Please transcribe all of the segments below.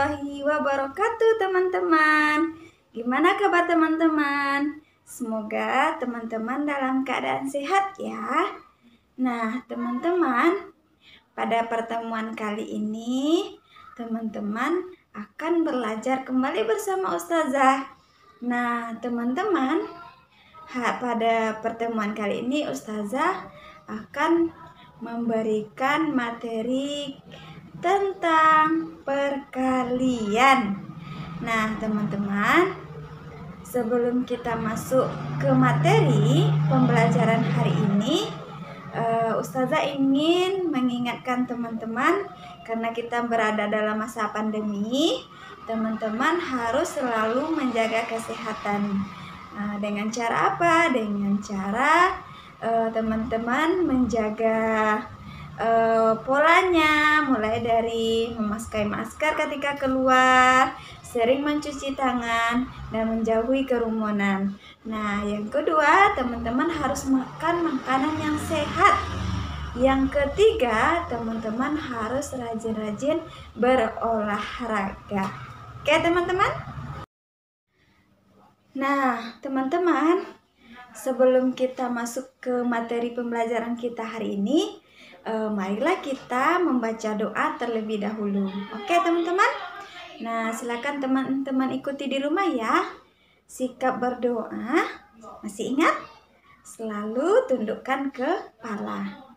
warahmatullahi wabarakatuh teman-teman. Gimana kabar teman-teman? Semoga teman-teman dalam keadaan sehat ya. Nah teman-teman, pada pertemuan kali ini teman-teman akan belajar kembali bersama Ustazah. Nah teman-teman, pada pertemuan kali ini Ustazah akan memberikan materi tentang perkalian. Nah teman-teman, sebelum kita masuk ke materi pembelajaran hari ini, Ustazah ingin mengingatkan teman-teman, karena kita berada dalam masa pandemi, teman-teman harus selalu menjaga kesehatan. Dengan cara apa? Dengan cara teman-teman menjaga polanya, mulai dari memakai masker ketika keluar, sering mencuci tangan, dan menjauhi kerumunan. Nah, yang kedua, teman-teman harus makan makanan yang sehat. Yang ketiga, teman-teman harus rajin-rajin berolahraga. Oke, teman-teman? Nah, teman-teman, sebelum kita masuk ke materi pembelajaran kita hari ini, marilah kita membaca doa terlebih dahulu. Oke teman-teman? Nah silakan teman-teman ikuti di rumah ya. Sikap berdoa, masih ingat? Selalu tundukkan kepala.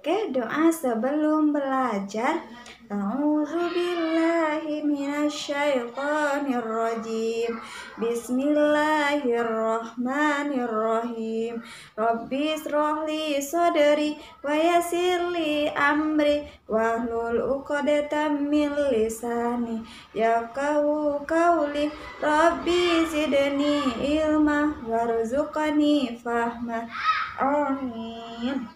Oke, doa sebelum belajar. A'udzubillahi minasyaitonirrajim. Bismillahirrahmanirrahim. Rabbi shrahli sadri wa yassirli amri wahlul 'uqdatam min lisani yafqahu qawli. Rabbi zidni ilma warzuqni fahma. Amin.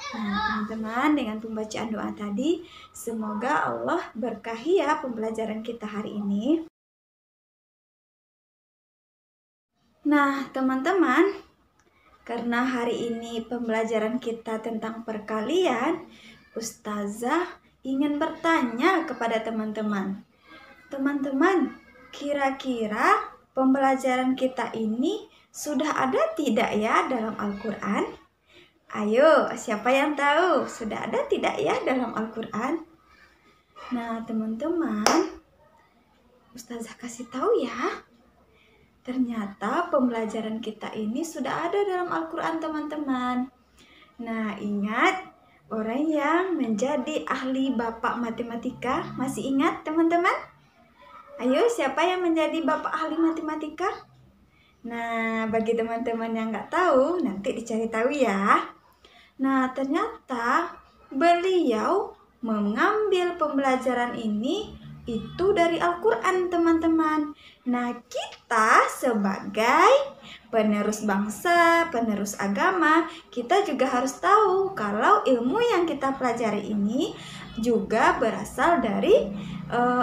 Nah teman-teman, dengan pembacaan doa tadi, semoga Allah berkahi ya pembelajaran kita hari ini. Nah teman-teman, karena hari ini pembelajaran kita tentang perkalian, Ustazah ingin bertanya kepada teman-teman. Teman-teman, kira-kira pembelajaran kita ini sudah ada tidak ya dalam Al-Quran? Ayo, siapa yang tahu? Sudah ada tidak ya dalam Al-Quran? Nah, teman-teman, Ustazah kasih tahu ya. Ternyata pembelajaran kita ini sudah ada dalam Al-Quran, teman-teman. Nah, ingat orang yang menjadi ahli bapak matematika? Masih ingat, teman-teman? Ayo, siapa yang menjadi bapak ahli matematika? Nah, bagi teman-teman yang nggak tahu, nanti dicari tahu ya. Nah, ternyata beliau mengambil pembelajaran ini itu dari Al-Quran, teman-teman. Nah, kita sebagai penerus bangsa, penerus agama, kita juga harus tahu kalau ilmu yang kita pelajari ini juga berasal dari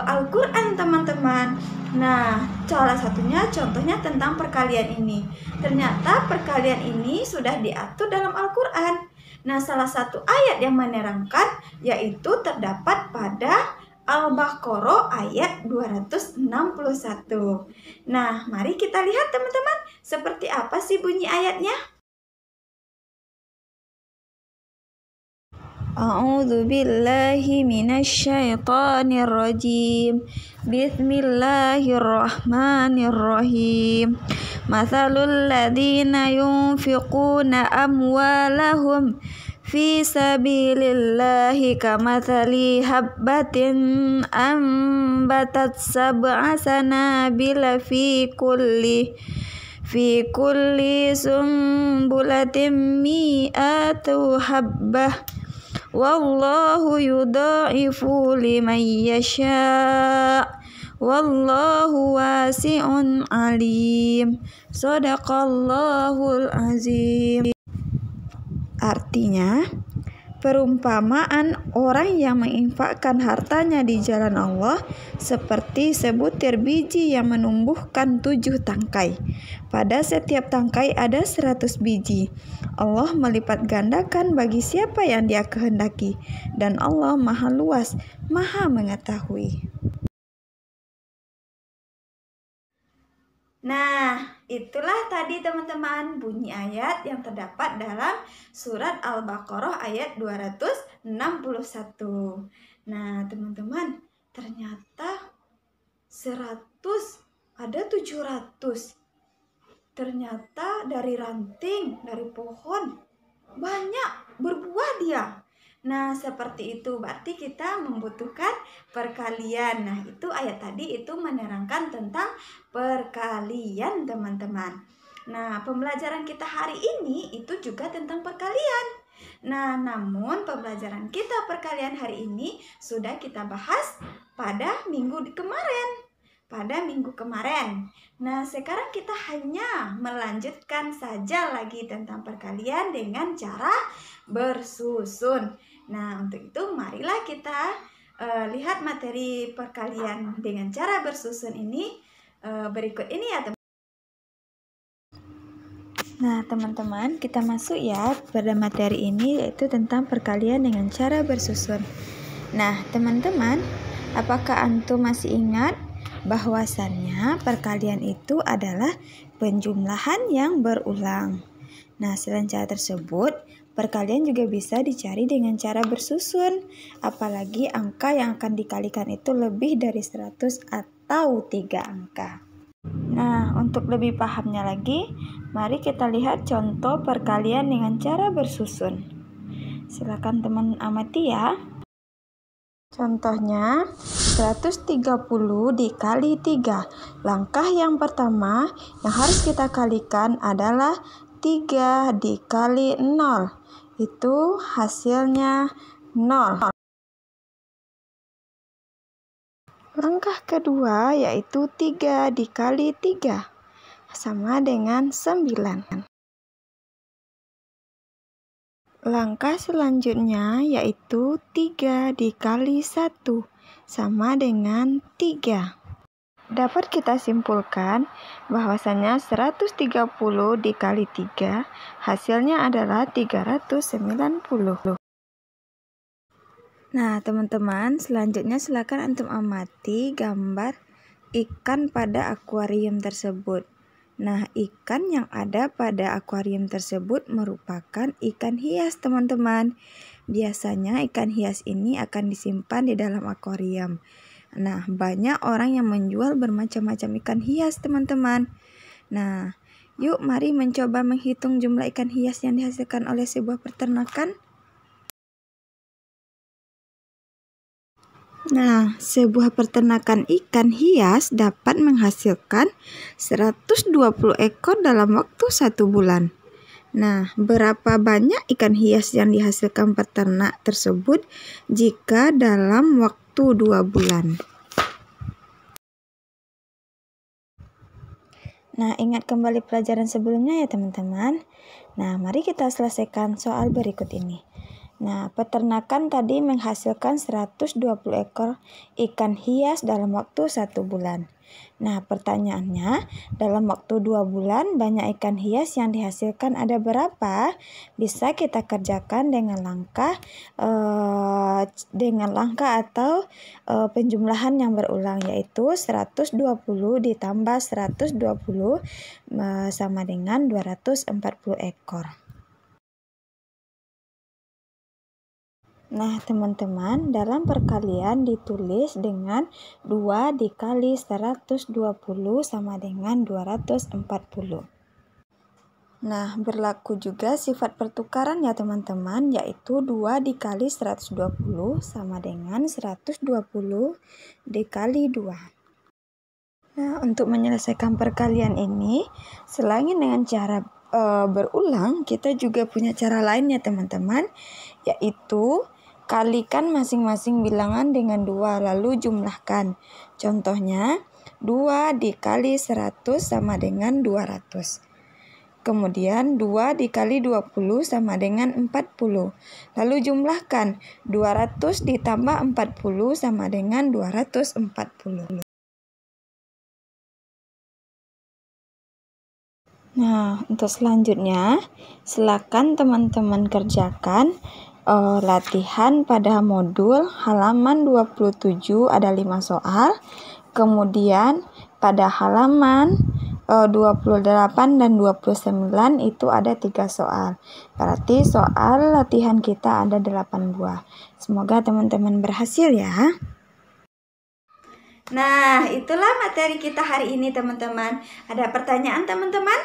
Al-Quran, teman-teman. Nah, salah satunya contohnya tentang perkalian ini. Ternyata perkalian ini sudah diatur dalam Al-Quran. Nah, salah satu ayat yang menerangkan yaitu terdapat pada Al-Baqarah ayat 261. Nah, mari kita lihat teman-teman, seperti apa sih bunyi ayatnya? A'udzu billahi minasyaitonir rajim. Bismillahirrahmanirrahim. Mathalul ladzina yunfiquna amwalahum fi sabilillahi kamathali habbatin ambatat sab'a sanabila fi kulli sumbulatin mi'atu habbah. Wallahu yudha'ifu liman yasha'. Wallahu wasi'un alim. Shadaqallahul azim. Artinya, perumpamaan orang yang menginfakkan hartanya di jalan Allah seperti sebutir biji yang menumbuhkan 7 tangkai. Pada setiap tangkai ada 100 biji. Allah melipat gandakan bagi siapa yang Dia kehendaki, dan Allah Maha Luas, Maha Mengetahui. Nah, itulah tadi teman-teman bunyi ayat yang terdapat dalam surat Al-Baqarah ayat 261. Nah, teman-teman, ternyata 100 ada 700. Ternyata dari ranting, dari pohon, banyak berbuah dia. Nah, seperti itu berarti kita membutuhkan perkalian. Nah, itu ayat tadi itu menerangkan tentang perkalian, teman-teman. Nah, pembelajaran kita hari ini itu juga tentang perkalian. Nah, namun pembelajaran kita perkalian hari ini sudah kita bahas pada minggu kemarin. Nah, sekarang kita hanya melanjutkan saja lagi tentang perkalian dengan cara bersusun. Nah, untuk itu marilah kita lihat materi perkalian dengan cara bersusun ini berikut ini ya, teman. Nah, teman-teman, kita masuk ya pada materi ini, yaitu tentang perkalian dengan cara bersusun. Nah, teman-teman, apakah antum masih ingat bahwasannya perkalian itu adalah penjumlahan yang berulang? Nah, selain cara tersebut, perkalian juga bisa dicari dengan cara bersusun, apalagi angka yang akan dikalikan itu lebih dari 100 atau 3 angka. Nah, untuk lebih pahamnya lagi, mari kita lihat contoh perkalian dengan cara bersusun. Silakan teman amati ya. Contohnya, 130 dikali 3. Langkah yang pertama yang harus kita kalikan adalah 3 dikali 0. Itu hasilnya 0. Langkah kedua yaitu 3 dikali 3. Sama dengan 9. Langkah selanjutnya yaitu 3 dikali 1 sama dengan 3. Dapat kita simpulkan bahwasanya 130 dikali 3 hasilnya adalah 390. Nah, teman-teman, selanjutnya silakan antum amati gambar ikan pada akuarium tersebut. Nah, ikan yang ada pada akuarium tersebut merupakan ikan hias, teman-teman. Biasanya ikan hias ini akan disimpan di dalam akuarium. Nah, banyak orang yang menjual bermacam-macam ikan hias, teman-teman. Nah, yuk mari mencoba menghitung jumlah ikan hias yang dihasilkan oleh sebuah peternakan. Nah, sebuah peternakan ikan hias dapat menghasilkan 120 ekor dalam waktu 1 bulan. Nah, berapa banyak ikan hias yang dihasilkan peternak tersebut jika dalam waktu 2 bulan? Nah, ingat kembali pelajaran sebelumnya ya, teman-teman. Nah, mari kita selesaikan soal berikut ini. Nah, peternakan tadi menghasilkan 120 ekor ikan hias dalam waktu 1 bulan. Nah, pertanyaannya, dalam waktu 2 bulan banyak ikan hias yang dihasilkan ada berapa? Bisa kita kerjakan dengan langkah atau penjumlahan yang berulang, yaitu 120 ditambah 120 sama dengan 240 ekor. Nah, teman-teman, dalam perkalian ditulis dengan 2 dikali 120 sama dengan 240. Nah, berlaku juga sifat pertukaran ya, teman-teman, yaitu 2 dikali 120 sama dengan 120 dikali 2. Nah, untuk menyelesaikan perkalian ini, selain dengan cara berulang, kita juga punya cara lain ya, teman-teman, yaitu kalikan masing-masing bilangan dengan 2 lalu jumlahkan. Contohnya 2 dikali 100 sama dengan 200. Kemudian 2 dikali 20 sama dengan 40. Lalu jumlahkan 200 ditambah 40 sama dengan 240. Nah, untuk selanjutnya silakan teman-teman kerjakan latihan pada modul halaman 27 ada 5 soal. Kemudian pada halaman 28 dan 29 itu ada 3 soal. Berarti soal latihan kita ada 8 buah. Semoga teman-teman berhasil ya. Nah, itulah materi kita hari ini teman-teman. Ada pertanyaan teman-teman?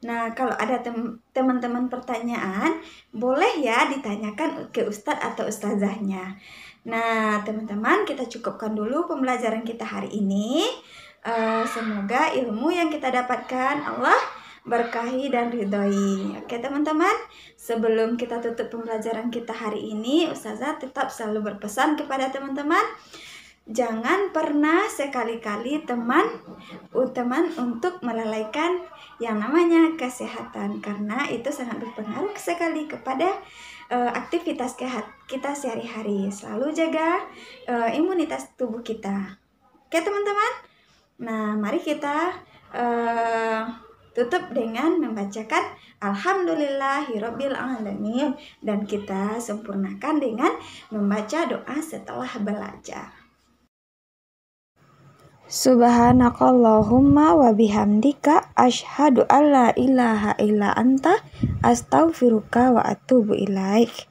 Nah, kalau ada teman-teman pertanyaan, boleh ya ditanyakan ke Ustadz atau Ustazahnya. Nah, teman-teman, kita cukupkan dulu pembelajaran kita hari ini. Semoga ilmu yang kita dapatkan Allah berkahi dan ridhoi. Oke teman-teman, sebelum kita tutup pembelajaran kita hari ini, Ustazah tetap selalu berpesan kepada teman-teman, jangan pernah sekali-kali teman untuk melalaikan yang namanya kesehatan, karena itu sangat berpengaruh sekali kepada aktivitas kita sehari-hari. Selalu jaga imunitas tubuh kita. Oke teman-teman. Nah, mari kita tutup dengan membacakan Alhamdulillahirabbil alamin, dan kita sempurnakan dengan membaca doa setelah belajar. Subhanakallahumma wa bihamdika asyhadu alla ilaha illa anta astaghfiruka wa atubu ilaik.